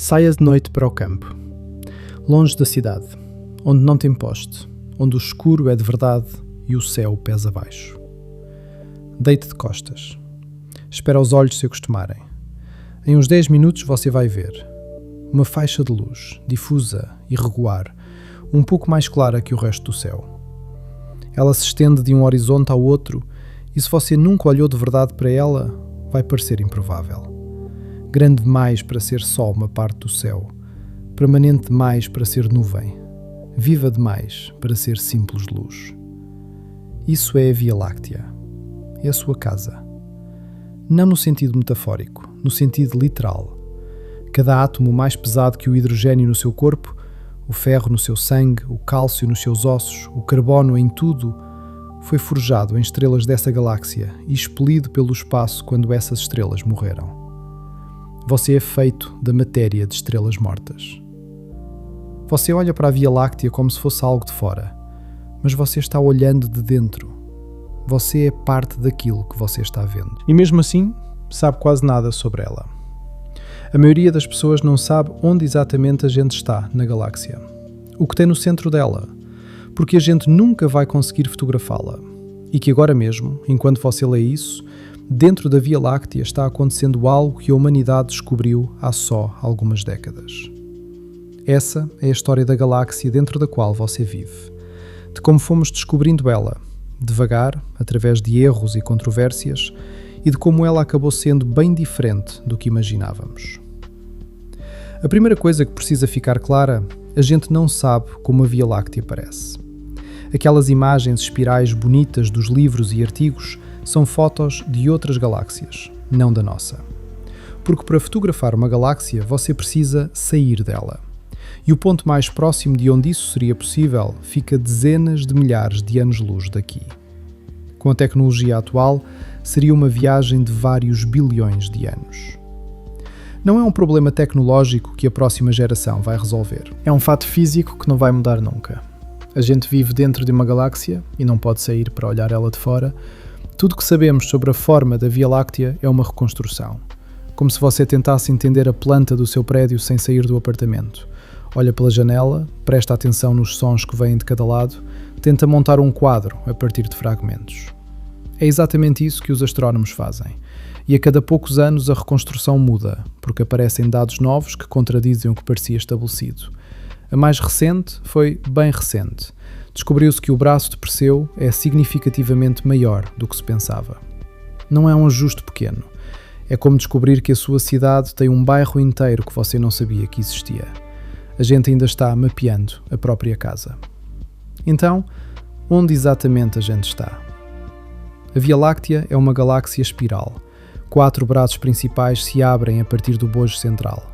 Saia de noite para o campo, longe da cidade, onde não tem poste, onde o escuro é de verdade e o céu pés abaixo. Deite de costas. Espera os olhos se acostumarem. Em uns 10 minutos você vai ver uma faixa de luz, difusa, irregular, um pouco mais clara que o resto do céu. Ela se estende de um horizonte ao outro e se você nunca olhou de verdade para ela, vai parecer improvável. Grande demais para ser só uma parte do céu, permanente demais para ser nuvem, viva demais para ser simples luz. Isso é a Via Láctea. É a sua casa. Não no sentido metafórico, no sentido literal. Cada átomo mais pesado que o hidrogênio no seu corpo, o ferro no seu sangue, o cálcio nos seus ossos, o carbono em tudo, foi forjado em estrelas dessa galáxia e expelido pelo espaço quando essas estrelas morreram. Você é feito da matéria de estrelas mortas. Você olha para a Via Láctea como se fosse algo de fora, mas você está olhando de dentro. Você é parte daquilo que você está vendo. E mesmo assim, sabe quase nada sobre ela. A maioria das pessoas não sabe onde exatamente a gente está na galáxia. O que tem no centro dela, porque a gente nunca vai conseguir fotografá-la. E que agora mesmo, enquanto você lê isso, dentro da Via Láctea está acontecendo algo que a humanidade descobriu há só algumas décadas. Essa é a história da galáxia dentro da qual você vive, de como fomos descobrindo ela, devagar, através de erros e controvérsias, e de como ela acabou sendo bem diferente do que imaginávamos. A primeira coisa que precisa ficar clara, a gente não sabe como a Via Láctea parece. Aquelas imagens espirais bonitas dos livros e artigos são fotos de outras galáxias, não da nossa. Porque para fotografar uma galáxia você precisa sair dela. E o ponto mais próximo de onde isso seria possível fica dezenas de milhares de anos-luz daqui. Com a tecnologia atual, seria uma viagem de vários bilhões de anos. Não é um problema tecnológico que a próxima geração vai resolver. É um fato físico que não vai mudar nunca. A gente vive dentro de uma galáxia e não pode sair para olhar ela de fora. Tudo que sabemos sobre a forma da Via Láctea é uma reconstrução. Como se você tentasse entender a planta do seu prédio sem sair do apartamento. Olha pela janela, presta atenção nos sons que vêm de cada lado, tenta montar um quadro a partir de fragmentos. É exatamente isso que os astrónomos fazem. E a cada poucos anos a reconstrução muda, porque aparecem dados novos que contradizem o que parecia estabelecido. A mais recente foi bem recente. Descobriu-se que o braço de Perseu é significativamente maior do que se pensava. Não é um ajuste pequeno. É como descobrir que a sua cidade tem um bairro inteiro que você não sabia que existia. A gente ainda está mapeando a própria casa. Então, onde exatamente a gente está? A Via Láctea é uma galáxia espiral. 4 braços principais se abrem a partir do bojo central.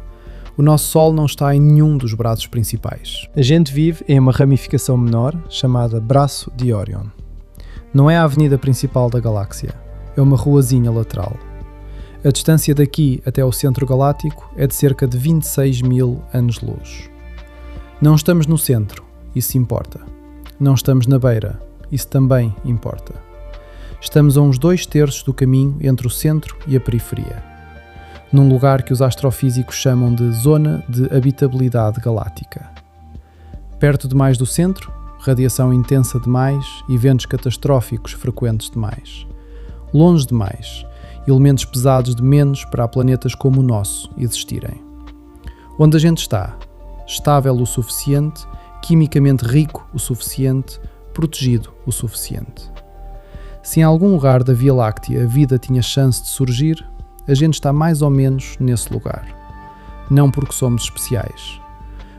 O nosso Sol não está em nenhum dos braços principais. A gente vive em uma ramificação menor, chamada Braço de Órion. Não é a avenida principal da galáxia, é uma ruazinha lateral. A distância daqui até ao centro galáctico é de cerca de 26.000 anos-luz. Não estamos no centro, isso importa. Não estamos na beira, isso também importa. Estamos a uns 2/3 do caminho entre o centro e a periferia, num lugar que os astrofísicos chamam de zona de habitabilidade galáctica. Perto demais do centro, radiação intensa demais e eventos catastróficos frequentes demais. Longe demais, elementos pesados de menos para planetas como o nosso existirem. Onde a gente está, estável o suficiente, quimicamente rico o suficiente, protegido o suficiente. Se em algum lugar da Via Láctea a vida tinha chance de surgir, a gente está mais ou menos nesse lugar. Não porque somos especiais,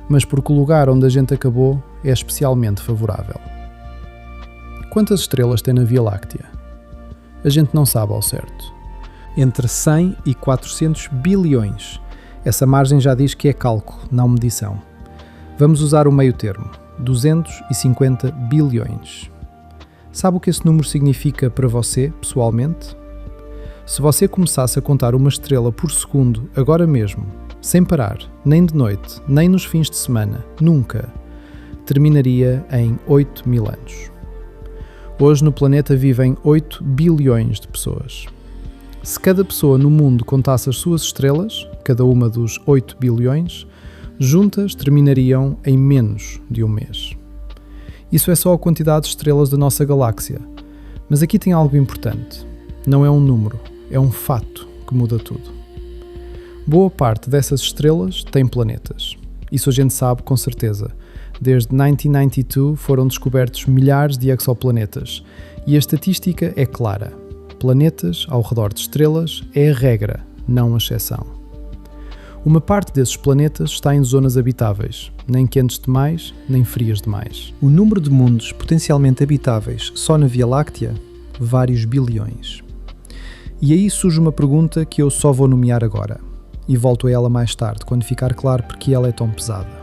mas porque o lugar onde a gente acabou é especialmente favorável. Quantas estrelas tem na Via Láctea? A gente não sabe ao certo. Entre 100 e 400 bilhões. Essa margem já diz que é cálculo, não medição. Vamos usar o meio termo, 250 bilhões. Sabe o que esse número significa para você, pessoalmente? Se você começasse a contar uma estrela por segundo, agora mesmo, sem parar, nem de noite, nem nos fins de semana, nunca, terminaria em 8.000 anos. Hoje no planeta vivem 8 bilhões de pessoas. Se cada pessoa no mundo contasse as suas estrelas, cada uma dos 8 bilhões, juntas terminariam em menos de um mês. Isso é só a quantidade de estrelas da nossa galáxia. Mas aqui tem algo importante. Não é um número, é um fato que muda tudo. Boa parte dessas estrelas tem planetas. Isso a gente sabe com certeza. Desde 1992 foram descobertos milhares de exoplanetas e a estatística é clara. Planetas ao redor de estrelas é a regra, não a exceção. Uma parte desses planetas está em zonas habitáveis, nem quentes demais, nem frias demais. O número de mundos potencialmente habitáveis só na Via Láctea, vários bilhões. E aí surge uma pergunta que eu só vou nomear agora, e volto a ela mais tarde, quando ficar claro porque ela é tão pesada.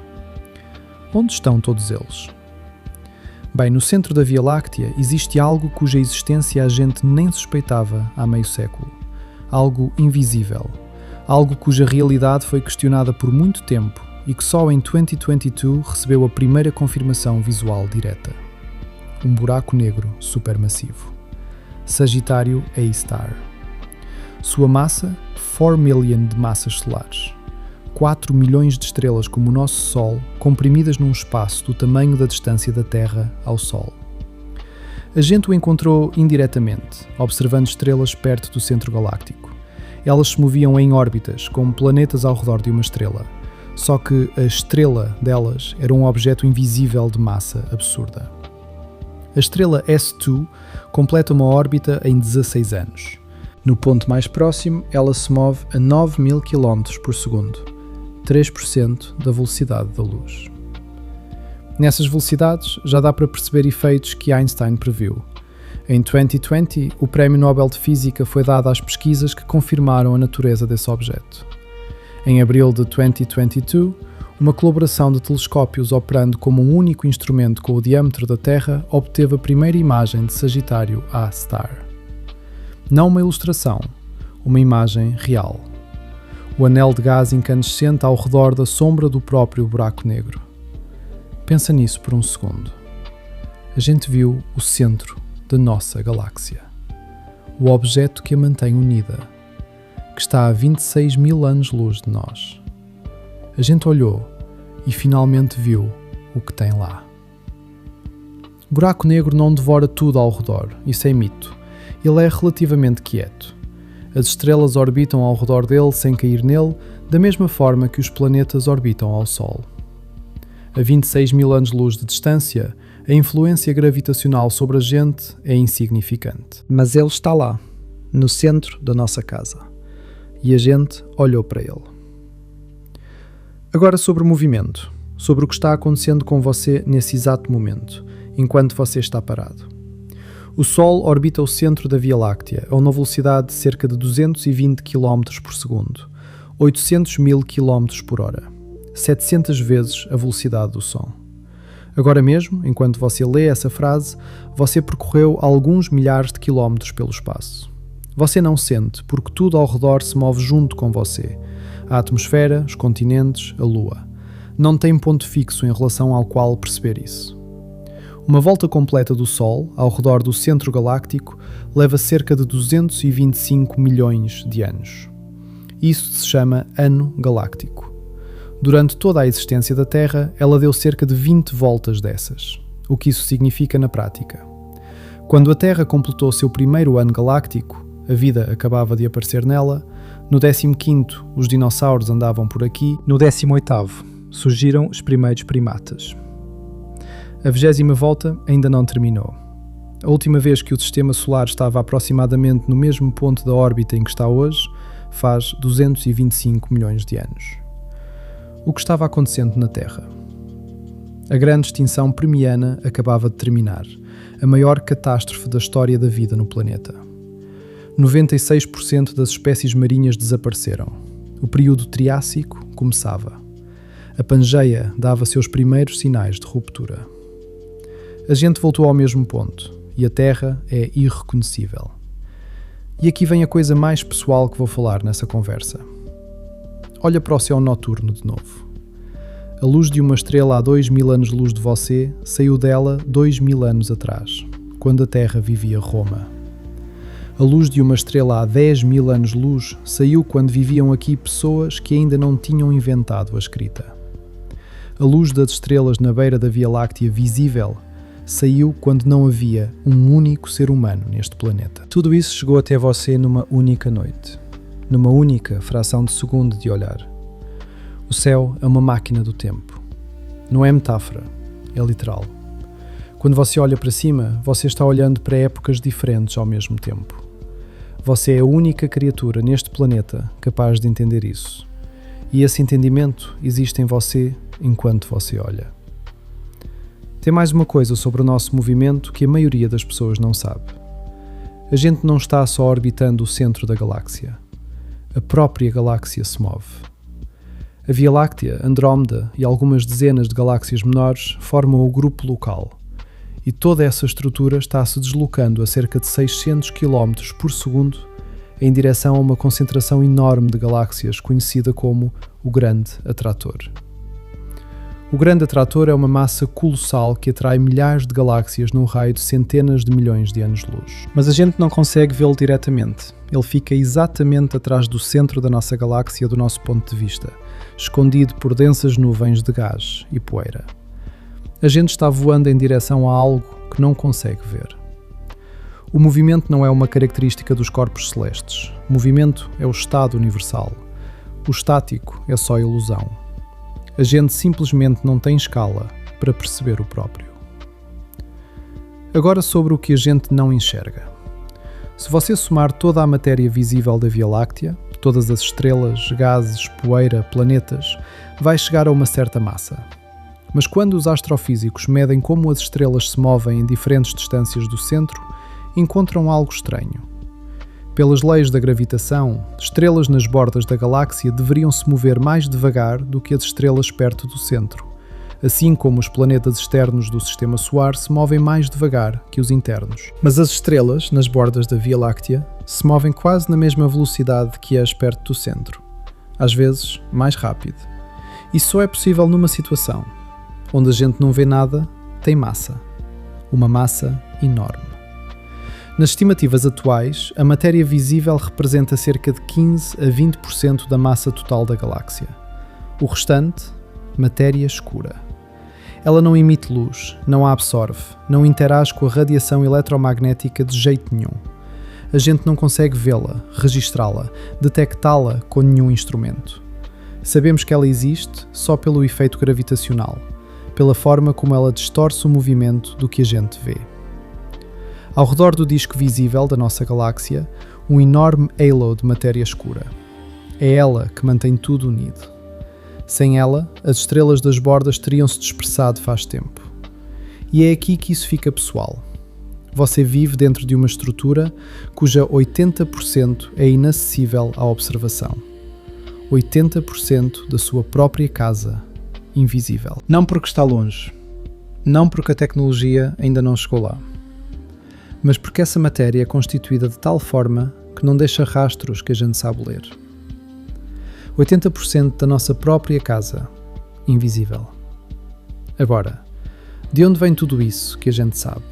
Onde estão todos eles? Bem, no centro da Via Láctea existe algo cuja existência a gente nem suspeitava há meio século. Algo invisível. Algo cuja realidade foi questionada por muito tempo e que só em 2022 recebeu a primeira confirmação visual direta. Um buraco negro supermassivo. Sagitário A-Star. Sua massa, 4 million de massas solares. 4 milhões de estrelas como o nosso Sol, comprimidas num espaço do tamanho da distância da Terra ao Sol. A gente o encontrou indiretamente, observando estrelas perto do centro galáctico. Elas se moviam em órbitas, como planetas ao redor de uma estrela, só que a estrela delas era um objeto invisível de massa absurda. A estrela S2 completa uma órbita em 16 anos. No ponto mais próximo, ela se move a 9.000 km por segundo. 3% da velocidade da luz. Nessas velocidades já dá para perceber efeitos que Einstein previu. Em 2020, o Prémio Nobel de Física foi dado às pesquisas que confirmaram a natureza desse objeto. Em abril de 2022, uma colaboração de telescópios operando como um único instrumento com o diâmetro da Terra obteve a primeira imagem de Sagitário A-Star. Não uma ilustração, uma imagem real. O anel de gás incandescente ao redor da sombra do próprio buraco negro. Pensa nisso por um segundo. A gente viu o centro da nossa galáxia. O objeto que a mantém unida, que está a 26 mil anos-luz de nós. A gente olhou e finalmente viu o que tem lá. O buraco negro não devora tudo ao redor, isso é mito. Ele é relativamente quieto. As estrelas orbitam ao redor dele sem cair nele, da mesma forma que os planetas orbitam ao Sol. A 26 mil anos-luz de distância, a influência gravitacional sobre a gente é insignificante. Mas ele está lá, no centro da nossa casa. E a gente olhou para ele. Agora sobre o movimento, sobre o que está acontecendo com você nesse exato momento, enquanto você está parado. O Sol orbita o centro da Via Láctea a uma velocidade de cerca de 220 km por segundo, 800 mil km por hora, 700 vezes a velocidade do som. Agora mesmo, enquanto você lê essa frase, você percorreu alguns milhares de quilómetros pelo espaço. Você não sente, porque tudo ao redor se move junto com você. A atmosfera, os continentes, a Lua. Não tem ponto fixo em relação ao qual perceber isso. Uma volta completa do Sol, ao redor do centro galáctico, leva cerca de 225 milhões de anos. Isso se chama ano galáctico. Durante toda a existência da Terra, ela deu cerca de 20 voltas dessas. O que isso significa na prática? Quando a Terra completou seu primeiro ano galáctico, a vida acabava de aparecer nela. No 15º, os dinossauros andavam por aqui. No 18º, surgiram os primeiros primatas. A 20ª volta ainda não terminou. A última vez que o Sistema Solar estava aproximadamente no mesmo ponto da órbita em que está hoje, faz 225 milhões de anos. O que estava acontecendo na Terra? A grande extinção permiana acabava de terminar, a maior catástrofe da história da vida no planeta. 96% das espécies marinhas desapareceram. O período Triássico começava. A Pangeia dava seus primeiros sinais de ruptura. A gente voltou ao mesmo ponto, e a Terra é irreconhecível. E aqui vem a coisa mais pessoal que vou falar nessa conversa. Olha para o céu noturno de novo. A luz de uma estrela a 2.000 anos-luz de você saiu dela 2.000 anos atrás, quando a Terra vivia Roma. A luz de uma estrela há 10.000 anos-luz saiu quando viviam aqui pessoas que ainda não tinham inventado a escrita. A luz das estrelas na beira da Via Láctea visível saiu quando não havia um único ser humano neste planeta. Tudo isso chegou até você numa única noite, numa única fração de segundo de olhar. O céu é uma máquina do tempo. Não é metáfora, é literal. Quando você olha para cima, você está olhando para épocas diferentes ao mesmo tempo. Você é a única criatura neste planeta capaz de entender isso. E esse entendimento existe em você enquanto você olha. Tem mais uma coisa sobre o nosso movimento que a maioria das pessoas não sabe. A gente não está só orbitando o centro da galáxia. A própria galáxia se move. A Via Láctea, Andrómeda e algumas dezenas de galáxias menores formam o grupo local. E toda essa estrutura está se deslocando a cerca de 600 km por segundo em direção a uma concentração enorme de galáxias conhecida como o Grande Atrator. O Grande Atrator é uma massa colossal que atrai milhares de galáxias num raio de centenas de milhões de anos-luz. Mas a gente não consegue vê-lo diretamente. Ele fica exatamente atrás do centro da nossa galáxia do nosso ponto de vista, escondido por densas nuvens de gás e poeira. A gente está voando em direção a algo que não consegue ver. O movimento não é uma característica dos corpos celestes. O movimento é o estado universal. O estático é só ilusão. A gente simplesmente não tem escala para perceber o próprio. Agora sobre o que a gente não enxerga. Se você somar toda a matéria visível da Via Láctea, todas as estrelas, gases, poeira, planetas, vai chegar a uma certa massa. Mas quando os astrofísicos medem como as estrelas se movem em diferentes distâncias do centro, encontram algo estranho. Pelas leis da gravitação, estrelas nas bordas da galáxia deveriam se mover mais devagar do que as estrelas perto do centro, assim como os planetas externos do Sistema Solar se movem mais devagar que os internos. Mas as estrelas, nas bordas da Via Láctea, se movem quase na mesma velocidade que as perto do centro, às vezes mais rápido. Isso só é possível numa situação onde a gente não vê nada, tem massa. Uma massa enorme. Nas estimativas atuais, a matéria visível representa cerca de 15 a 20% da massa total da galáxia. O restante, matéria escura. Ela não emite luz, não a absorve, não interage com a radiação eletromagnética de jeito nenhum. A gente não consegue vê-la, registrá-la, detectá-la com nenhum instrumento. Sabemos que ela existe só pelo efeito gravitacional, pela forma como ela distorce o movimento do que a gente vê. Ao redor do disco visível da nossa galáxia, um enorme halo de matéria escura. É ela que mantém tudo unido. Sem ela, as estrelas das bordas teriam-se dispersado faz tempo. E é aqui que isso fica pessoal. Você vive dentro de uma estrutura cuja 80% é inacessível à observação. 80% da sua própria casa invisível. Não porque está longe, não porque a tecnologia ainda não chegou lá, mas porque essa matéria é constituída de tal forma que não deixa rastros que a gente sabe ler. 80% da nossa própria casa invisível. Agora, de onde vem tudo isso que a gente sabe?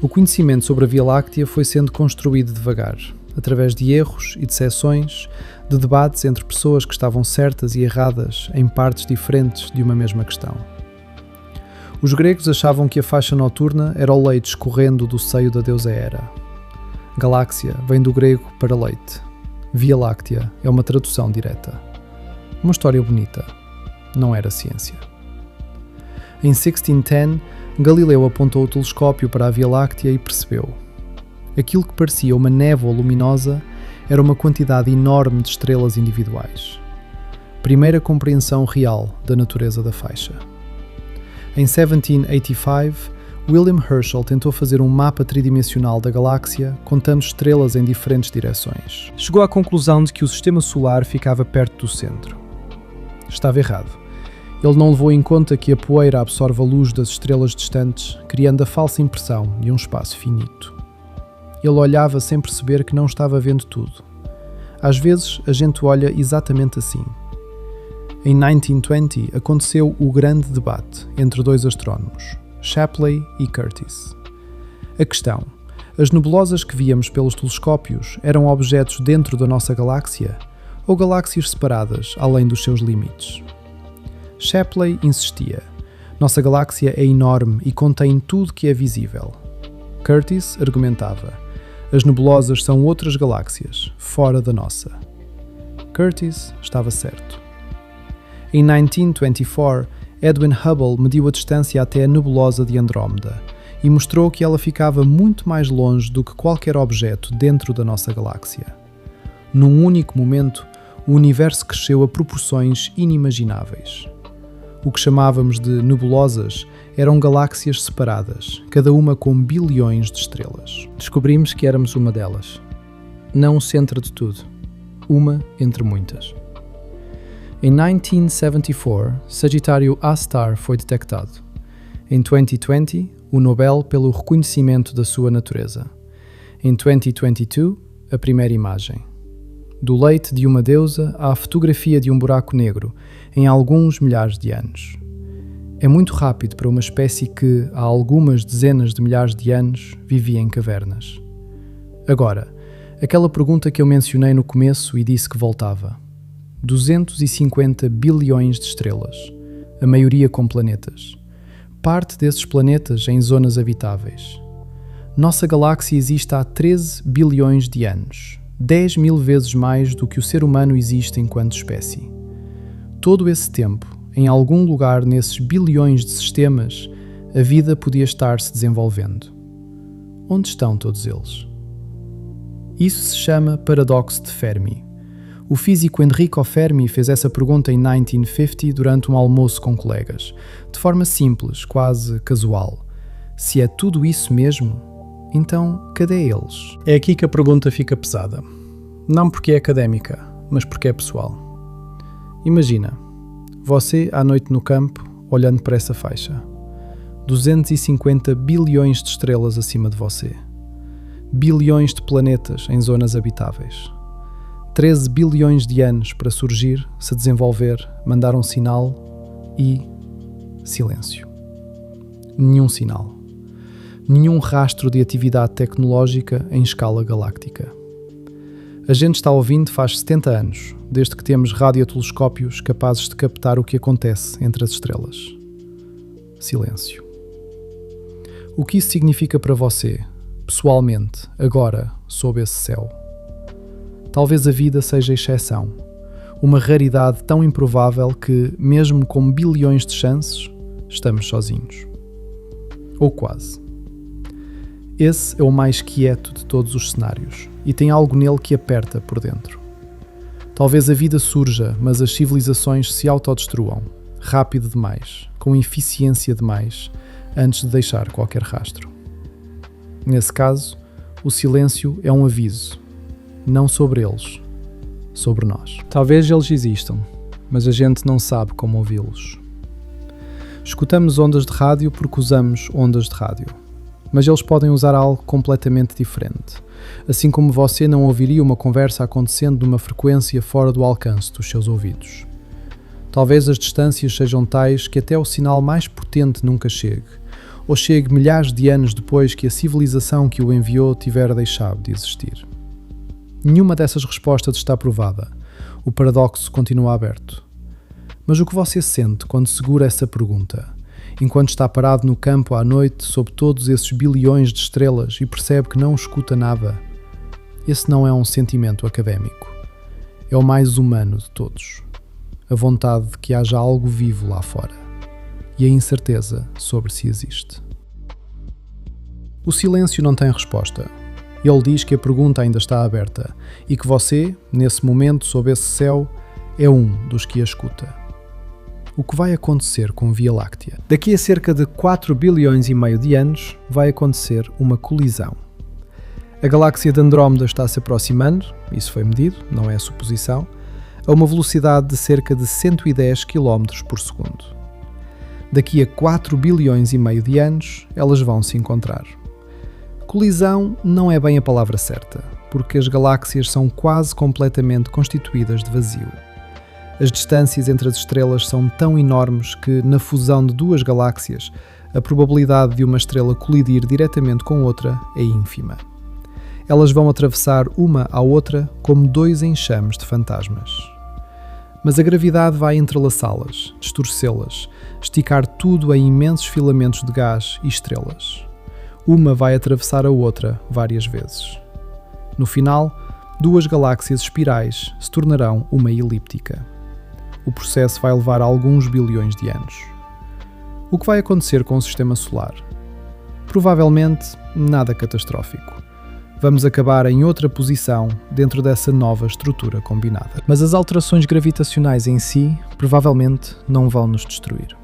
O conhecimento sobre a Via Láctea foi sendo construído devagar, através de erros e decepções, de debates entre pessoas que estavam certas e erradas em partes diferentes de uma mesma questão. Os gregos achavam que a faixa noturna era o leite escorrendo do seio da deusa Hera. Galáxia vem do grego para leite. Via Láctea é uma tradução direta. Uma história bonita. Não era ciência. Em 1610, Galileu apontou o telescópio para a Via Láctea e percebeu. Aquilo que parecia uma névoa luminosa era uma quantidade enorme de estrelas individuais. Primeira compreensão real da natureza da faixa. Em 1785, William Herschel tentou fazer um mapa tridimensional da galáxia contando estrelas em diferentes direções. Chegou à conclusão de que o Sistema Solar ficava perto do centro. Estava errado. Ele não levou em conta que a poeira absorve a luz das estrelas distantes, criando a falsa impressão de um espaço finito. Ele olhava sem perceber que não estava vendo tudo. Às vezes, a gente olha exatamente assim. Em 1920, aconteceu o grande debate entre dois astrónomos, Shapley e Curtis. A questão: As nebulosas que víamos pelos telescópios eram objetos dentro da nossa galáxia ou galáxias separadas além dos seus limites? Shapley insistia: nossa galáxia é enorme e contém tudo que é visível. Curtis argumentava: as nebulosas são outras galáxias, fora da nossa. Curtis estava certo. Em 1924, Edwin Hubble mediu a distância até a nebulosa de Andrómeda e mostrou que ela ficava muito mais longe do que qualquer objeto dentro da nossa galáxia. Num único momento, o universo cresceu a proporções inimagináveis. O que chamávamos de nebulosas eram galáxias separadas, cada uma com bilhões de estrelas. Descobrimos que éramos uma delas. Não o centro de tudo. Uma entre muitas. Em 1974, Sagitário A-star foi detectado. Em 2020, o Nobel pelo reconhecimento da sua natureza. Em 2022, a primeira imagem. Do leite de uma deusa à fotografia de um buraco negro, em alguns milhares de anos. É muito rápido para uma espécie que, há algumas dezenas de milhares de anos, vivia em cavernas. Agora, aquela pergunta que eu mencionei no começo e disse que voltava. 250 bilhões de estrelas, a maioria com planetas. Parte desses planetas em zonas habitáveis. Nossa galáxia existe há 13 bilhões de anos, 10 mil vezes mais do que o ser humano existe enquanto espécie. Todo esse tempo, em algum lugar nesses bilhões de sistemas, a vida podia estar se desenvolvendo. Onde estão todos eles? Isso se chama paradoxo de Fermi. O físico Enrico Fermi fez essa pergunta em 1950 durante um almoço com colegas, de forma simples, quase casual. Se é tudo isso mesmo, então cadê eles? É aqui que a pergunta fica pesada. Não porque é académica, mas porque é pessoal. Imagina, você à noite no campo, olhando para essa faixa. 250 bilhões de estrelas acima de você. Bilhões de planetas em zonas habitáveis. 13 bilhões de anos para surgir, se desenvolver, mandar um sinal e... silêncio. Nenhum sinal. Nenhum rastro de atividade tecnológica em escala galáctica. A gente está ouvindo faz 70 anos, desde que temos radiotelescópios capazes de captar o que acontece entre as estrelas. Silêncio. O que isso significa para você, pessoalmente, agora, sob esse céu? Talvez a vida seja exceção, uma raridade tão improvável que, mesmo com bilhões de chances, estamos sozinhos. Ou quase. Esse é o mais quieto de todos os cenários e tem algo nele que aperta por dentro. Talvez a vida surja, mas as civilizações se autodestruam, rápido demais, com eficiência demais, antes de deixar qualquer rastro. Nesse caso, o silêncio é um aviso. Não sobre eles, sobre nós. Talvez eles existam, mas a gente não sabe como ouvi-los. Escutamos ondas de rádio porque usamos ondas de rádio, mas eles podem usar algo completamente diferente, assim como você não ouviria uma conversa acontecendo numa frequência fora do alcance dos seus ouvidos. Talvez as distâncias sejam tais que até o sinal mais potente nunca chegue, ou chegue milhares de anos depois que a civilização que o enviou tiver deixado de existir. Nenhuma dessas respostas está provada. O paradoxo continua aberto. Mas o que você sente quando segura essa pergunta, enquanto está parado no campo à noite sob todos esses bilhões de estrelas e percebe que não escuta nada? Esse não é um sentimento académico. É o mais humano de todos. A vontade de que haja algo vivo lá fora. E a incerteza sobre se existe. O silêncio não tem resposta. Ele diz que a pergunta ainda está aberta e que você, nesse momento, sob esse céu, é um dos que a escuta. O que vai acontecer com Via Láctea? Daqui a cerca de 4 bilhões e meio de anos, vai acontecer uma colisão. A galáxia de Andrómeda está se aproximando, isso foi medido, não é suposição, a uma velocidade de cerca de 110 km por segundo. Daqui a 4 bilhões e meio de anos, elas vão se encontrar. Colisão não é bem a palavra certa, porque as galáxias são quase completamente constituídas de vazio. As distâncias entre as estrelas são tão enormes que, na fusão de duas galáxias, a probabilidade de uma estrela colidir diretamente com outra é ínfima. Elas vão atravessar uma à outra como dois enxames de fantasmas. Mas a gravidade vai entrelaçá-las, distorcê-las, esticar tudo em imensos filamentos de gás e estrelas. Uma vai atravessar a outra várias vezes. No final, duas galáxias espirais se tornarão uma elíptica. O processo vai levar alguns bilhões de anos. O que vai acontecer com o Sistema Solar? Provavelmente nada catastrófico. Vamos acabar em outra posição dentro dessa nova estrutura combinada. Mas as alterações gravitacionais em si provavelmente não vão nos destruir.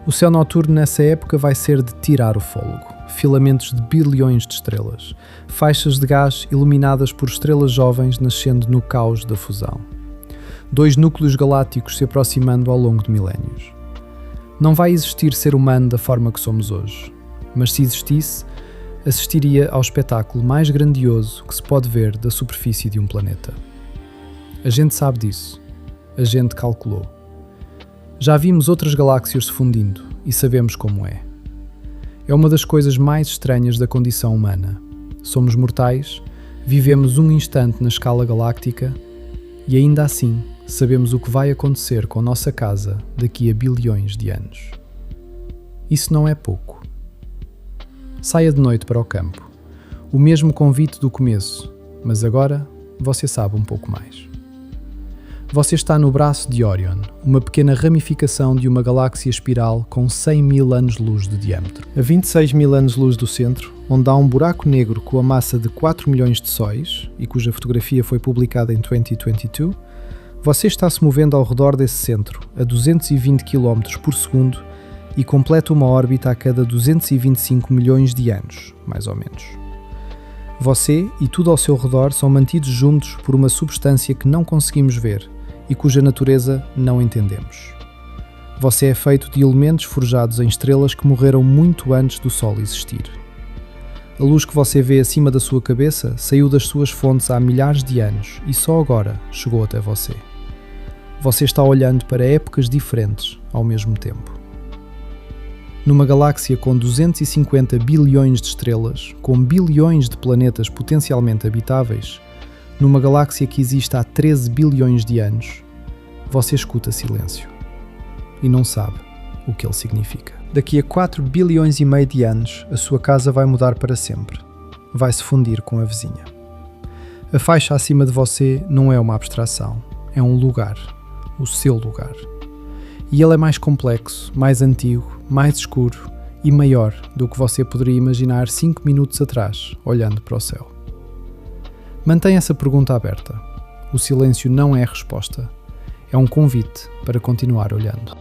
O céu noturno nessa época vai ser de tirar o fôlego. Filamentos de bilhões de estrelas, faixas de gás iluminadas por estrelas jovens nascendo no caos da fusão. Dois núcleos galácticos se aproximando ao longo de milénios. Não vai existir ser humano da forma que somos hoje, mas se existisse, assistiria ao espetáculo mais grandioso que se pode ver da superfície de um planeta. A gente sabe disso. A gente calculou. Já vimos outras galáxias se fundindo e sabemos como é. É uma das coisas mais estranhas da condição humana. Somos mortais, vivemos um instante na escala galáctica e ainda assim sabemos o que vai acontecer com a nossa casa daqui a bilhões de anos. Isso não é pouco. Saia de noite para o campo. O mesmo convite do começo, mas agora você sabe um pouco mais. Você está no braço de Órion, uma pequena ramificação de uma galáxia espiral com 100 mil anos-luz de diâmetro. A 26 mil anos-luz do centro, onde há um buraco negro com a massa de 4 milhões de sóis e cuja fotografia foi publicada em 2022, você está se movendo ao redor desse centro, a 220 km por segundo, e completa uma órbita a cada 225 milhões de anos, mais ou menos. Você e tudo ao seu redor são mantidos juntos por uma substância que não conseguimos ver e cuja natureza não entendemos. Você é feito de elementos forjados em estrelas que morreram muito antes do Sol existir. A luz que você vê acima da sua cabeça saiu das suas fontes há milhares de anos e só agora chegou até você. Você está olhando para épocas diferentes ao mesmo tempo. Numa galáxia com 250 bilhões de estrelas, com bilhões de planetas potencialmente habitáveis, numa galáxia que existe há 13 bilhões de anos, você escuta silêncio e não sabe o que ele significa. Daqui a 4 bilhões e meio de anos, a sua casa vai mudar para sempre. Vai se fundir com a vizinha. A faixa acima de você não é uma abstração, é um lugar, o seu lugar. E ele é mais complexo, mais antigo, mais escuro e maior do que você poderia imaginar 5 minutos atrás, olhando para o céu. Mantenha essa pergunta aberta. O silêncio não é resposta. É um convite para continuar olhando.